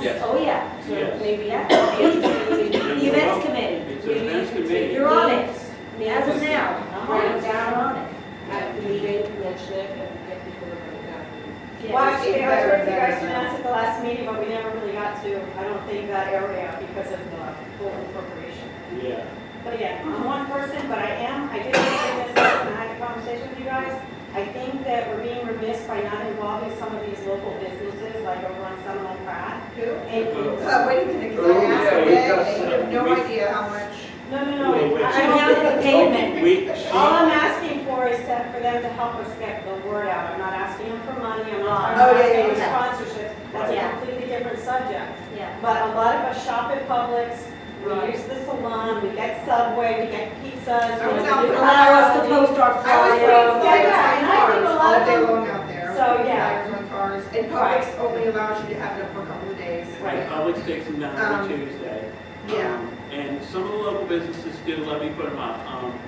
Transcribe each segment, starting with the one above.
Yes. Oh, yeah. So Yes. maybe, Yeah. maybe The events committee, It's an events committee. you're on it, as of now. Write it You're down on it. at the meeting, mention it, and get people to write it down. Yeah. Well, actually, I was ready for you guys to announce at the last meeting, but we never really got to, I don't think, that area because of the full incorporation. Yeah. But again, I'm one person, but I did bring this up and I had a conversation with you guys. I think that we're being remiss by not involving some of these local businesses, like over on Seminole Pratt. Who? And, Wait a minute, because I asked Oh, yeah, we Meg, got and you have no idea how much. no. Wait. I She don't- counted the pavement. All I'm asking for is for them to help us get the word out. I'm not asking them for money, I'm not Oh, yeah, asking for yeah. sponsorships. That's a Yeah. completely different subject. Yeah. But a lot of us shop at Publix, we use the salon, we get Subway, we get pizzas. I was we out do there. Allow us to post our I was flyers. putting flyers Yeah, and I on think a cars lot all of day them- long out there. I was So, putting yeah. flyers on cars, and Publix only allows you to have it up for a couple of days. Right, Publix takes them down every Tuesday. Yeah. And some of the local businesses do let me put them up.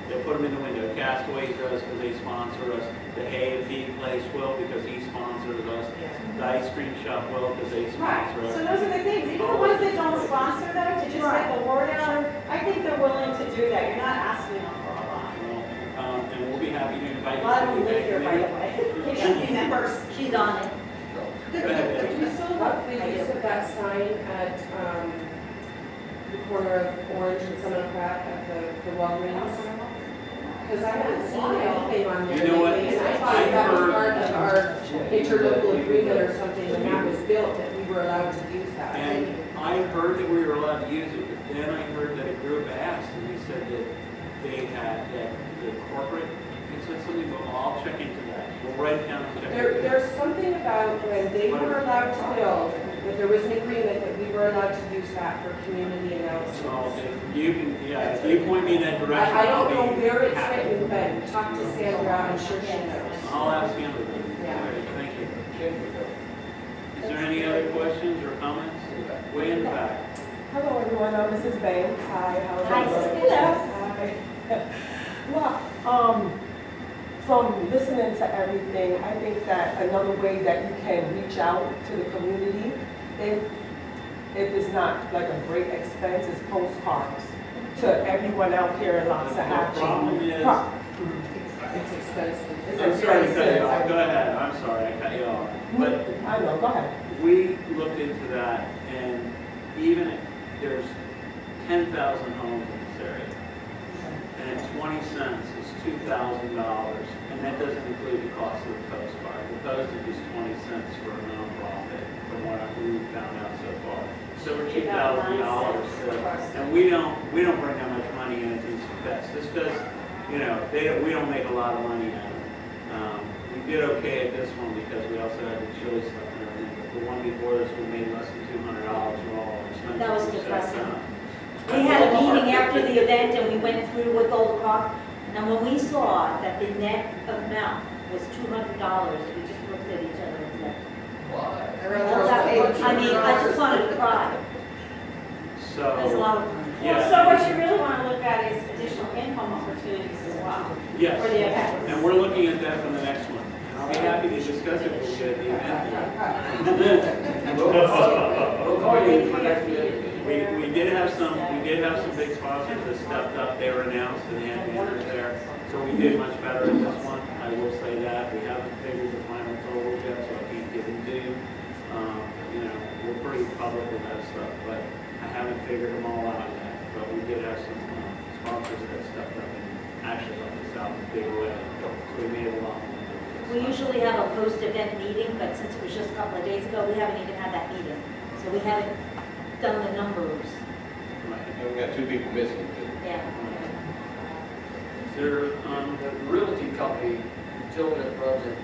They'll put them in the window. Castaways does because they sponsor us. The hay and feed place will because he sponsors us. The ice cream shop will because they Right, sponsor us. so those are the things, even the ones that don't sponsor though, to just get the word out, I think they're willing to do that. You're not asking them for a lot. Well, and we'll be happy to invite A you lot of to them the live here, by the event. way. They should be members. She's on it. Go ahead, Do Debbie. you still have the use of that sign at, the corner of Orange and Seminole Pratt at the Walgreens? Because I haven't seen anything on there You know what? lately, and I thought I that was heard- part of our interlocal agreement or something when that was built, that we were allowed to use that. And I heard that we were allowed to use it, but then I heard that a group asked, and they said that they had, that the corporate, it said something, but I'll check into that. We'll write it down and check into it. There's something about when they were allowed to build, that there was an agreement that we were allowed to use that for community So announcements. if you can, yeah, if you point me in that direction, I I'll don't know be where it's happy. written, but talk to Sandra, I'm sure she knows. I'll ask him. Yeah. All right, thank you. Is there any other questions or comments? Way in the back. Hello, everyone. I'm Mrs. Banks. Hi, how's Hi, everybody? Hello. Hi. Well, from listening to everything, I think that another way that you can reach out to the community, if it's not like a great expense, is postcards to everyone out here in The Loxahatchee. problem is, It's expensive. It's I'm sorry to cut you expensive. off. Go ahead, I'm sorry, I cut you off. But I know, go ahead. we looked into that, and even if there's 10,000 homes in this area, and at 20 cents is $2,000, and that doesn't include the cost of the postcard. The postage is 20 cents for a nonprofit, from what we've found out so far. So we're $2,000, and we don't bring that much money into these fests. This fest, you know, we don't make a lot of money out of it. We did okay at this one because we also had the chili stuff and everything, but the one before this, we made less than $200 for all our expenses. That was So, depressing. We had a meeting after the event and we went through with Gold Cross. And when we saw that the net amount was $200, we just looked at each other and said, I mean, I just wanted to cry. There's a So, lot of, yeah. So what you really want to look at is additional income opportunities as well for Yes, the event. and we're looking at that for the next one. And I'll be happy to discuss it with you at the event. They pay a fee to be there. We did have some big sponsors that stepped up. They were announced and they had banners there. So we did much better in this one. I will say that. We haven't figured the final total yet, so I can't get into, you know, we're pretty public with that stuff, but I haven't figured them all out yet. But we did have some sponsors that stepped up and actually helped us out in a big way. So we made a lot more. we usually have a post-event meeting, but since it was just a couple of days ago, we haven't even had that meeting. So we haven't done the numbers. Right. And we got 2 people missing. Yeah. Is there, The realty company, the gentleman that runs it,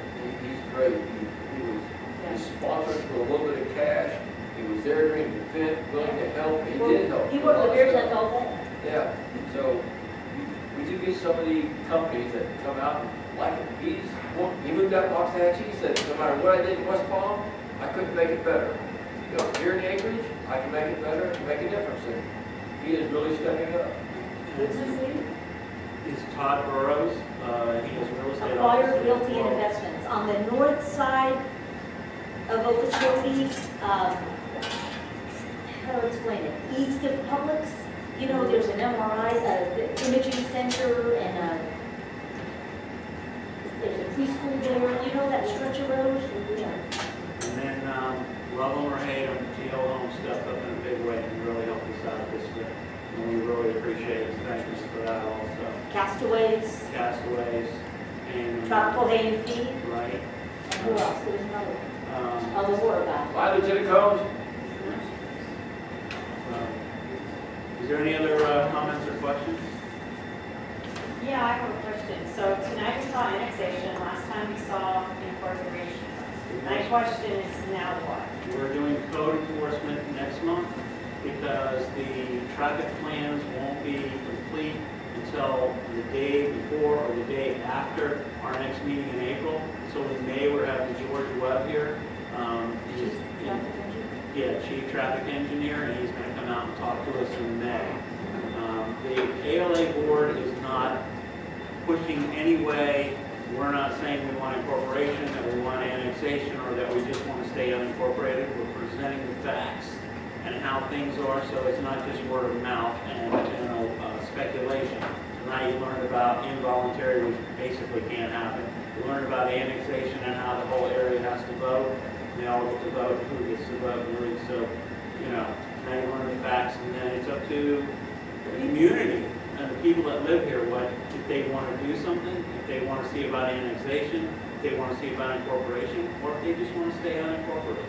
he's great. He sponsored for a little bit of cash. He was there during the event, willing to help. He did help. He worked with beer tent all day. Yeah, so we do get some of the companies that come out and like it. He moved out to Waxahachie. He said, no matter what I did in West Palm, I couldn't make it better. You know, here in the acreage, I can make it better and make a difference. And he is really stepping up. What's his name? is Todd Burrows. He is a real estate Acquired officer. Realty and Investments. On the north side of Okeechobee, how to explain it, east of Publix, you know, there's an MRI, the imaging center, and there's a preschool there, you know that stretch of road? Yeah. And then, love them or hate them, TL Home stepped up in a big way and really helped us out this year. And we really appreciate it, thank you for that also. Castaways, Castaways and. tropical hay and feed, Right. and who else? There's another one. Um, Oh, the war guy. Bye, Lieutenant Combs. Is there any other comments or questions? Yeah, I have a question. So tonight we saw annexation, last time we saw incorporation. My question is now what? We're doing code enforcement next month because the traffic plans won't be complete until the day before or the day after our next meeting in April. So in May, we're having George Webb here. He's, yeah, Chief Traffic Engineer, and he's going to come out and talk to us in May. The ALA board is not pushing any way. We're not saying we want incorporation, that we want annexation, or that we just want to stay unincorporated. We're presenting the facts and how things are, so it's not just word of mouth and speculation. Tonight you learned about involuntary, which basically can't happen. You learned about annexation and how the whole area has to vote. They all get to vote, who gets to vote, really. So, you know, now you learn the facts, and then it's up to the community and the people that live here, what, if they want to do something, if they want to see about annexation, if they want to see about incorporation, or if they just want to stay unincorporated.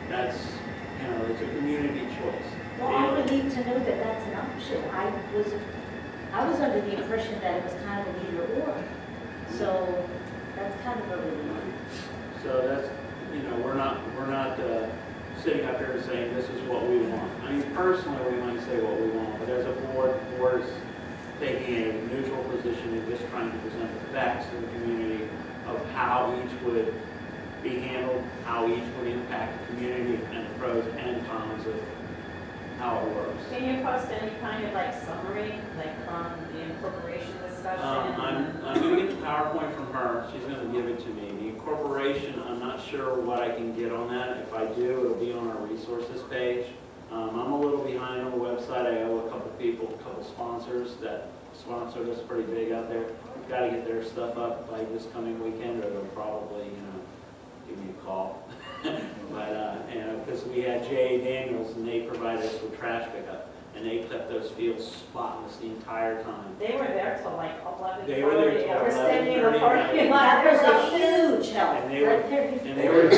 That's, you know, it's a community choice. Well, I would need to know that that's an option. I was under the impression that it was kind of an either or. So that's kind of a relief. So that's, you know, we're not sitting up here and saying this is what we want. I mean, personally, we might say what we want, but as a board, the board is taking a neutral position and just trying to present the facts to the community of how each would be handled, how each would impact the community, and the pros and cons of how it works. Can you post any kind of like summary, like from the incorporation discussion? I'm going to get the PowerPoint from her. She's going to give it to me. The incorporation, I'm not sure what I can get on that. If I do, it'll be on our resources page. I'm a little behind on the website. I owe a couple people, a couple sponsors that sponsored us pretty big out there. We've got to get their stuff up by this coming weekend, or they'll probably, you know, give me a call. But, you know, because we had J.A. Daniels, and they provided us with trash pickup, and they kept those fields spotless the entire time. They were there till like 11:30. They were there till We're standing in the 11:30. parking lot. That was a huge help. And they were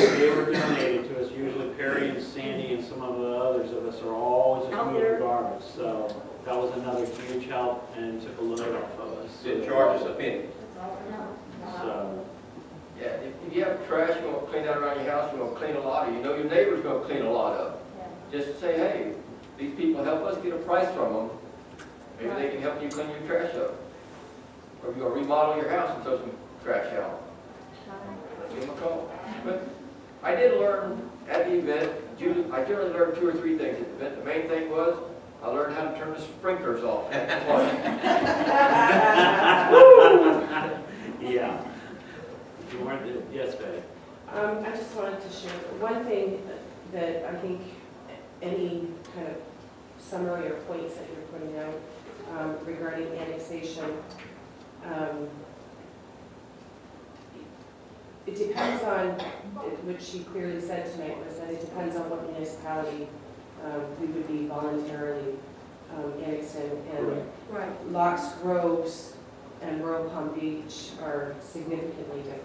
donated to us. Usually Perry and Sandy and some of the others of us are always just Out moving there. garbage. So that was another huge help and took a load off of us. Didn't charge us a penny. So, Yeah, if you have trash, you want to clean that around your house, you want to clean a lot, or you know your neighbor's going to clean a lot up. Just say, hey, these people help us get a price from them. Maybe they can help you clean your trash up. Or if you're going to remodel your house and throw some trash out. Give them a call. But I did learn at the event, I generally learned 2 or 3 things at the event. The main thing was, I learned how to turn the sprinklers off. yeah. If you weren't, yes, Betty. I just wanted to share one thing that I think any kind of summary or points that you're putting out regarding annexation, it depends on, which she clearly said tonight, was that it depends on what municipality we would be voluntarily annexing. And Right. Locks Groves and Royal Palm Beach are significantly different.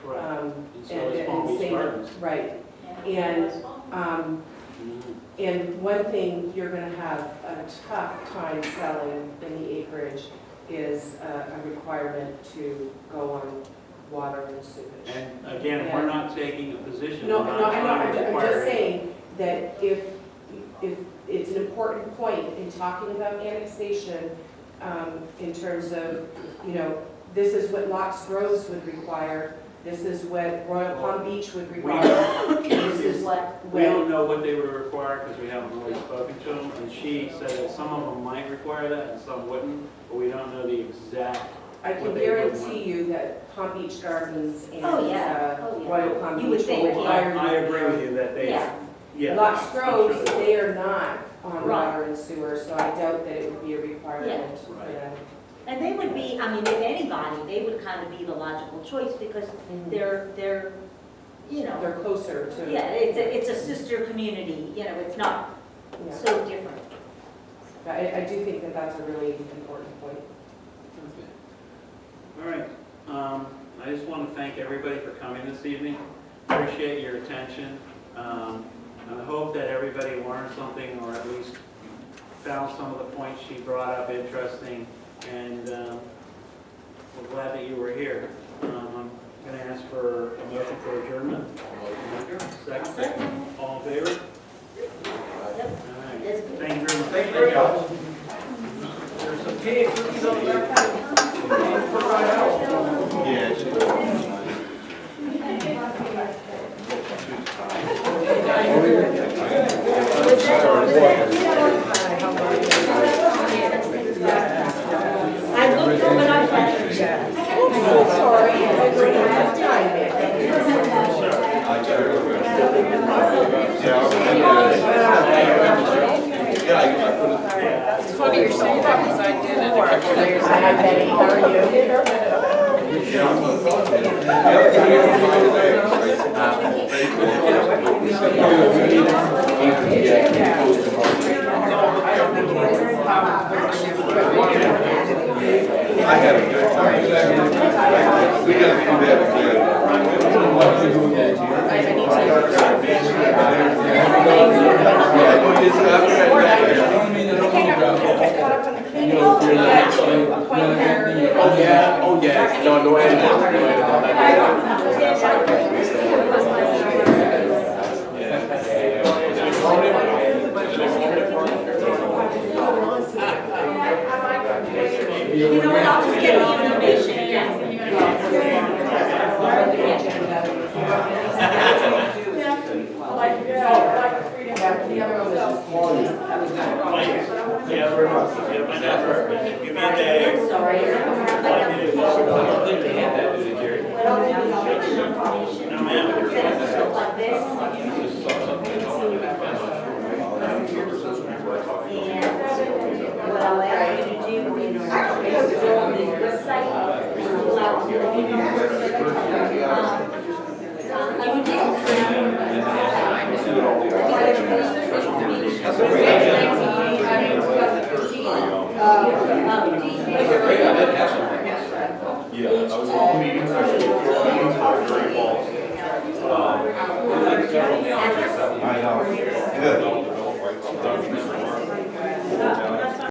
Correct. And so And- is Palm and Beach same- Gardens. Right. And, Mhm. and one thing you're going to have a tough time selling in the acreage is a requirement to go on water and sewage. And again, we're not taking a position. No, We're no, not I know, trying to I'm require just it. saying that if it's an important point in talking about annexation, in terms of, you know, this is what Locks Groves would require, this is what Royal Palm Beach would require, this is what. We don't know what they would require because we haven't really spoken to them. And she said that some of them might require that and some wouldn't, but we don't know the exact. I can what they would guarantee want. you that Palm Beach Gardens and Oh, yeah. Oh, yeah. Royal Palm You would Beach will think, yeah. require. I agree with you that they, Yeah. Yeah. Lots I'm sure Groves, they will. they are not on Right. water and sewer, so I doubt that it would be a requirement for Right. them. And they would be, I mean, if anybody, they would kind of be the logical choice because they're, you know, They're closer to. yeah, it's a sister community, you know, it's not Yeah. so different. I do think that that's a really important point. All right, I just want to thank everybody for coming this evening. Appreciate your attention. And I hope that everybody learned something or at least found some of the points she brought up interesting. And we're glad that you were here. I'm going to ask for a motion for adjournment. Second. All in favor? Yep. All right. That's good. Thank you very much. Thank you very much. There's some tea and cookies on the back. For right out. Yeah. I looked over and I thought, I'm so sorry. I don't have time. It's funny you're saying that because I did it a couple of years ago. Hi, Betty, how are you? I had a good time. We gotta do that Oh, yeah, oh, yeah. No, no, you know what, I'll just get the information again. Yeah, very much. Yeah, my number. Give me a day. I'm sorry. I don't have my application. No, ma'am. Stuff like this. And what I'll ask you to do is go on the website, pull out Yeah, I was in meetings, actually, very involved. I know. Good.